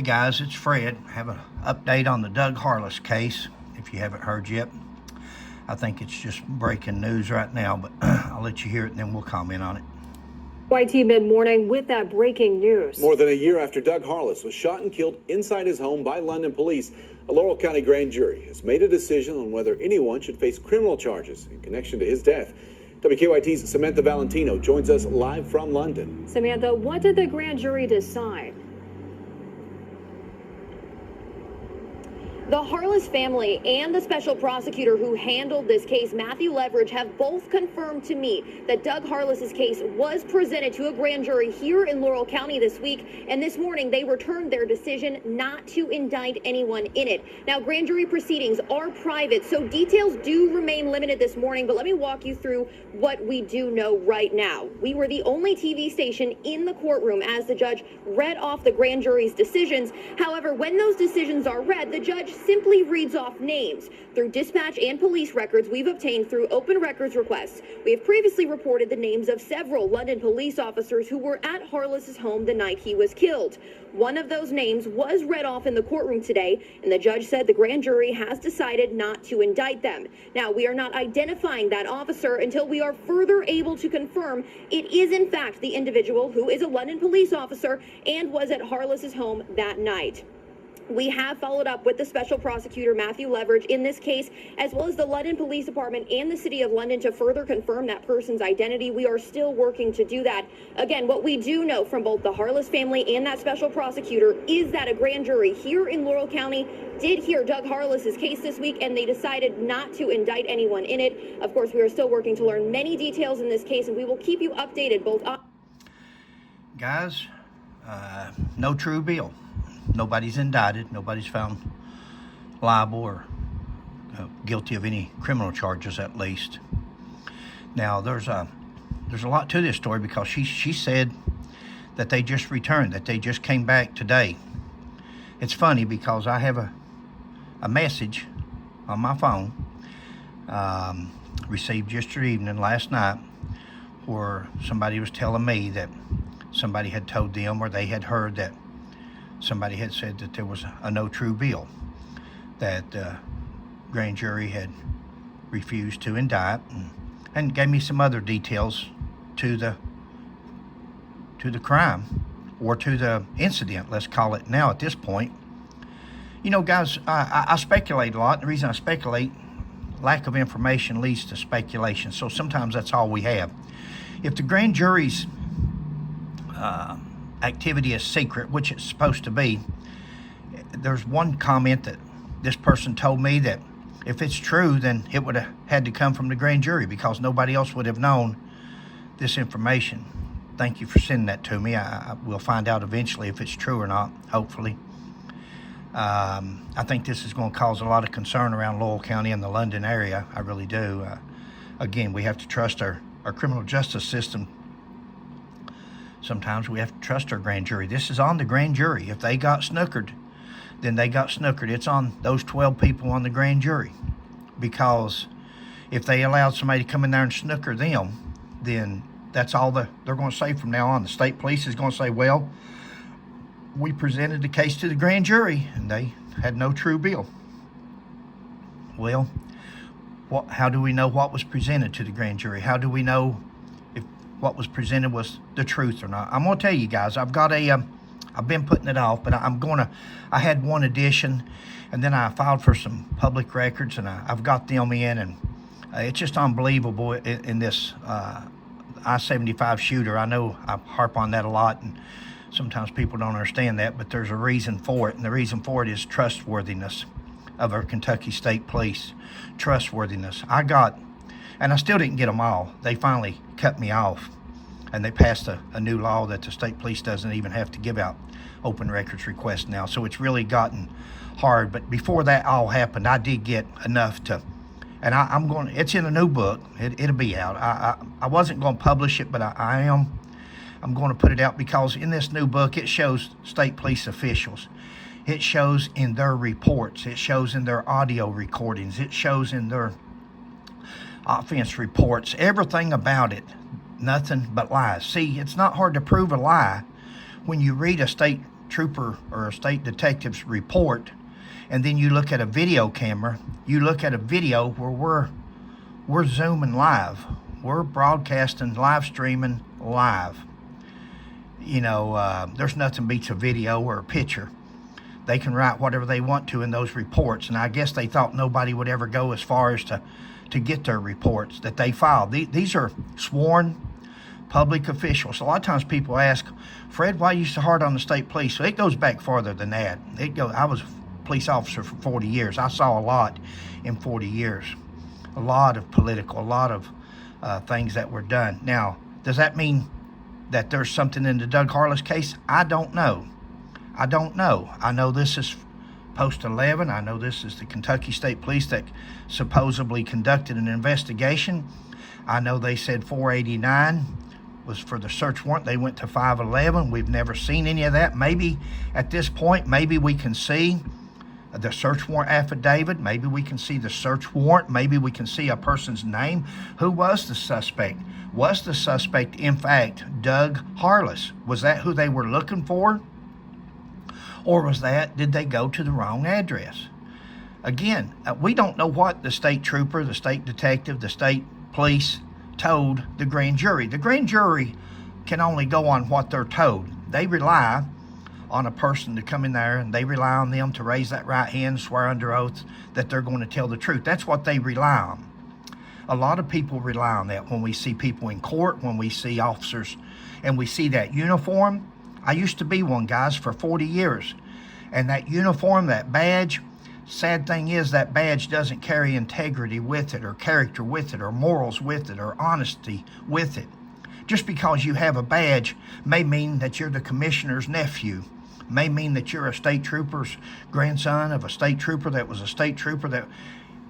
guys, it's Fred. I have an update on the Doug Harless case, if you haven't heard yet. I think it's just breaking news right now, but I'll let you hear it and then we'll comment on it. YT mid-morning with that breaking news. More than a year after Doug Harless was shot and killed inside his home by London police, a Laurel County grand jury has made a decision on whether anyone should face criminal charges in connection to his death. WKYT's Samantha Valentino joins us live from London. Samantha, what did the grand jury decide? The Harless family and the special prosecutor who handled this case, Matthew Leverage, have both confirmed to me that Doug Harless's case was presented to a grand jury here in Laurel County this week, and this morning they returned their decision not to indict anyone in it. Now, grand jury proceedings are private, so details do remain limited this morning, but let me walk you through what we do know right now. We were the only TV station in the courtroom as the judge read off the grand jury's decisions. However, when those decisions are read, the judge simply reads off names. Through dispatch and police records we've obtained through open records requests, we have previously reported the names of several London police officers who were at Harless's home the night he was killed. One of those names was read off in the courtroom today, and the judge said the grand jury has decided not to indict them. Now, we are not identifying that officer until we are further able to confirm it is in fact the individual who is a London police officer and was at Harless's home that night. We have followed up with the special prosecutor, Matthew Leverage, in this case, as well as the London Police Department and the City of London to further confirm that person's identity. We are still working to do that. Again, what we do know from both the Harless family and that special prosecutor is that a grand jury here in Laurel County did hear Doug Harless's case this week, and they decided not to indict anyone in it. Of course, we are still working to learn many details in this case, and we will keep you updated both on... Guys, no true bill. Nobody's indicted. Nobody's found liable or guilty of any criminal charges, at least. Now, there's a lot to this story because she said that they just returned, that they just came back today. It's funny because I have a message on my phone received yesterday evening, last night, where somebody was telling me that somebody had told them, or they had heard that somebody had said that there was a no true bill, that the grand jury had refused to indict, and gave me some other details to the crime, or to the incident, let's call it now at this point. You know, guys, I speculate a lot. The reason I speculate, lack of information leads to speculation, so sometimes that's all we have. If the grand jury's activity is secret, which it's supposed to be, there's one comment that this person told me that if it's true, then it would have had to come from the grand jury because nobody else would have known this information. Thank you for sending that to me. I will find out eventually if it's true or not, hopefully. I think this is going to cause a lot of concern around Laurel County and the London area. I really do. Again, we have to trust our criminal justice system. Sometimes we have to trust our grand jury. This is on the grand jury. If they got snookered, then they got snookered. It's on those 12 people on the grand jury. Because if they allowed somebody to come in there and snooker them, then that's all they're going to say from now on. The state police is going to say, well, we presented the case to the grand jury, and they had no true bill. Well, how do we know what was presented to the grand jury? How do we know if what was presented was the truth or not? I'm going to tell you guys, I've been putting it off, but I had one edition, and then I filed for some public records, and I've got them in, and it's just unbelievable in this I-75 shooter. I know I harp on that a lot, and sometimes people don't understand that, but there's a reason for it, and the reason for it is trustworthiness of our Kentucky State Police. Trustworthiness. And I still didn't get them all. They finally cut me off, and they passed a new law that the state police doesn't even have to give out open records requests now. So it's really gotten hard. But before that all happened, I did get enough to, and it's in a new book. It'll be out. I wasn't going to publish it, but I'm going to put it out because in this new book, it shows state police officials. It shows in their reports. It shows in their audio recordings. It shows in their offense reports. Everything about it, nothing but lies. See, it's not hard to prove a lie when you read a state trooper or a state detective's report, and then you look at a video camera, you look at a video where we're zooming live, we're broadcasting, live streaming live. There's nothing beats a video or a picture. They can write whatever they want to in those reports, and I guess they thought nobody would ever go as far as to get their reports that they filed. These are sworn public officials. A lot of times people ask, Fred, why are you so hard on the state police? So it goes back farther than that. I was a police officer for 40 years. I saw a lot in 40 years. A lot of political, a lot of things that were done. Now, does that mean that there's something in the Doug Harless case? I don't know. I know this is Post 11. I know this is the Kentucky State Police that supposedly conducted an investigation. I know they said 489 was for the search warrant. They went to 511. We've never seen any of that. Maybe at this point, maybe we can see the search warrant affidavit. Maybe we can see the search warrant. Maybe we can see a person's name. Who was the suspect? Was the suspect, in fact, Doug Harless? Was that who they were looking for? Or did they go to the wrong address? Again, we don't know what the state trooper, the state detective, the state police told the grand jury. The grand jury can only go on what they're told. They rely on a person to come in there, and they rely on them to raise that right hand, swear under oath that they're going to tell the truth. That's what they rely on. A lot of people rely on that when we see people in court, when we see officers, and we see that uniform. I used to be one, guys, for 40 years. And that uniform, that badge, sad thing is that badge doesn't carry integrity with it, or character with it, or morals with it, or honesty with it. Just because you have a badge may mean that you're the commissioner's nephew, may mean that you're a state trooper's grandson of a state trooper that was a state trooper.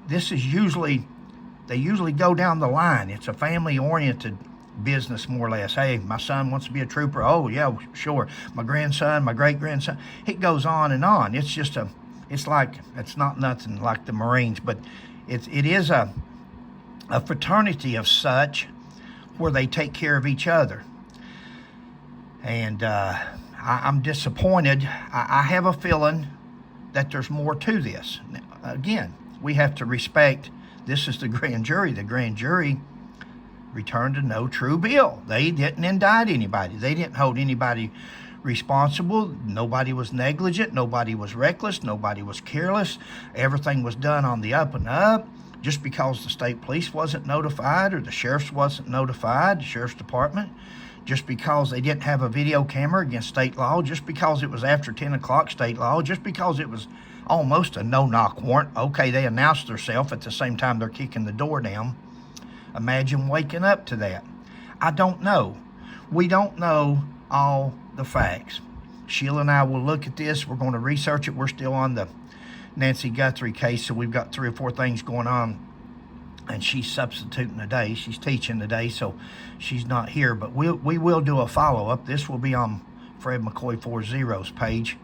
They usually go down the line. It's a family-oriented business, more or less. Hey, my son wants to be a trooper. Oh yeah, sure. My grandson, my great-grandson. It goes on and on. It's not nothing like the Marines, but it is a fraternity of such where they take care of each other. And I'm disappointed. I have a feeling that there's more to this. Again, we have to respect, this is the grand jury. The grand jury returned a no true bill. They didn't indict anybody. They didn't hold anybody responsible. Nobody was negligent. Nobody was reckless. Nobody was careless. Everything was done on the up and up. Just because the state police wasn't notified, or the sheriff's wasn't notified, the sheriff's department, just because they didn't have a video camera against state law, just because it was after 10 o'clock state law, just because it was almost a no-knock warrant. Okay, they announced themselves at the same time they're kicking the door down. Imagine waking up to that. I don't know. We don't know all the facts. Sheila and I will look at this. We're going to research it. We're still on the Nancy Guthrie case, so we've got 3 or 4 things going on. And she's substituting today. She's teaching today, so she's not here. But we will do a follow-up. This will be on Fred McCoy 40's page.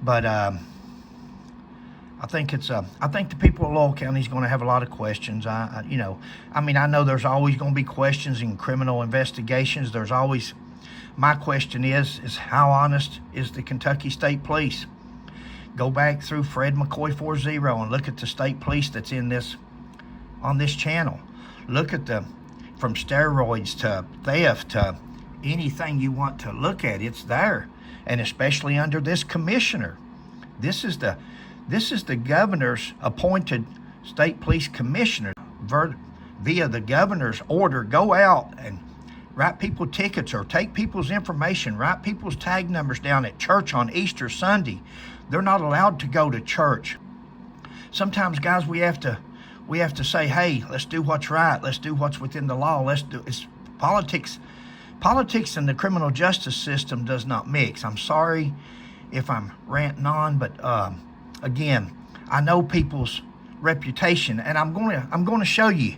But I think the people of Lowell County is going to have a lot of questions. I know there's always going to be questions in criminal investigations. There's always, my question is how honest is the Kentucky State Police? Go back through Fred McCoy 40 and look at the state police that's in this, on this channel. Look at from steroids to theft to anything you want to look at, it's there. And especially under this commissioner. This is the governor's appointed state police commissioner. Via the governor's order, go out and write people tickets or take people's information, write people's tag numbers down at church on Easter Sunday. They're not allowed to go to church. Sometimes, guys, we have to say, hey, let's do what's right. Let's do what's within the law. It's politics. Politics and the criminal justice system does not mix. I'm sorry if I'm ranting on, but again, I know people's reputation, and I'm going to show you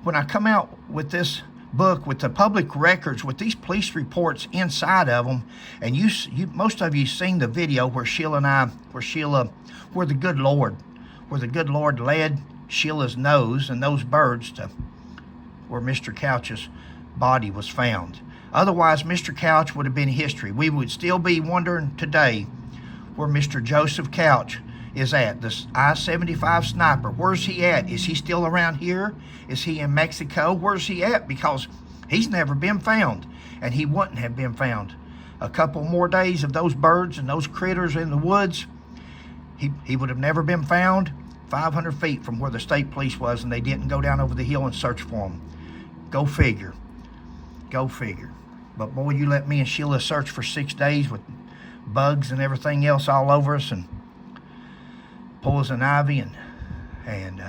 when I come out with this book with the public records with these police reports inside of them. And you most of you seen the video where the good Lord led Sheila's nose and those birds to where Mr. Couch's body was found. Otherwise, Mr. Couch would have been history. We would still be wondering today where Mr. Joseph Couch is at, this I-75 sniper. Where's he at? Is he still around here? Is he in Mexico? Where's he at? Because he's never been found, and he wouldn't have been found. A couple more days of those birds and those critters in the woods, he would have never been found 500 feet from where the state police was, and they didn't go down over the hill and search for him. Go figure. Go figure. But boy, you let me and Sheila search for 6 days with bugs and everything else all over us, and poison ivy, and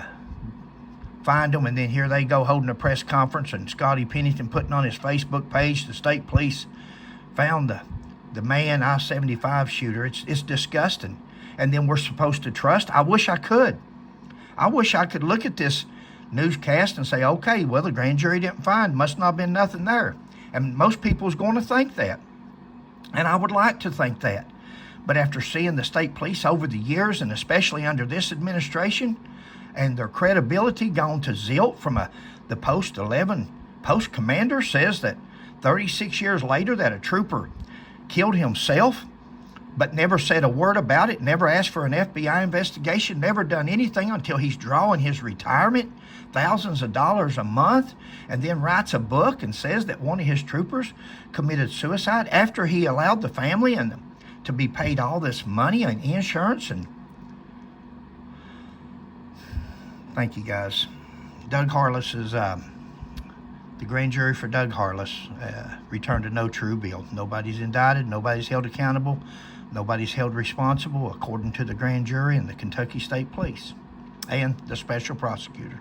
find them, and then here they go holding a press conference, and Scotty Pennington putting on his Facebook page, the state police found the man, I-75 shooter. It's disgusting. And then we're supposed to trust? I wish I could. I wish I could look at this newscast and say, okay, well, the grand jury didn't find, must not have been nothing there. And most people's going to think that. And I would like to think that. But after seeing the state police over the years, and especially under this administration, and their credibility gone to zilch from the post-11 post commander says that 36 years later that a trooper killed himself, but never said a word about it, never asked for an FBI investigation, never done anything until he's drawing his retirement, thousands of dollars a month, and then writes a book and says that one of his troopers committed suicide after he allowed the family and to be paid all this money and insurance. And thank you, guys. Doug Harless is the grand jury for Doug Harless returned a no true bill. Nobody's indicted, nobody's held accountable, nobody's held responsible according to the grand jury and the Kentucky State Police and the special prosecutor.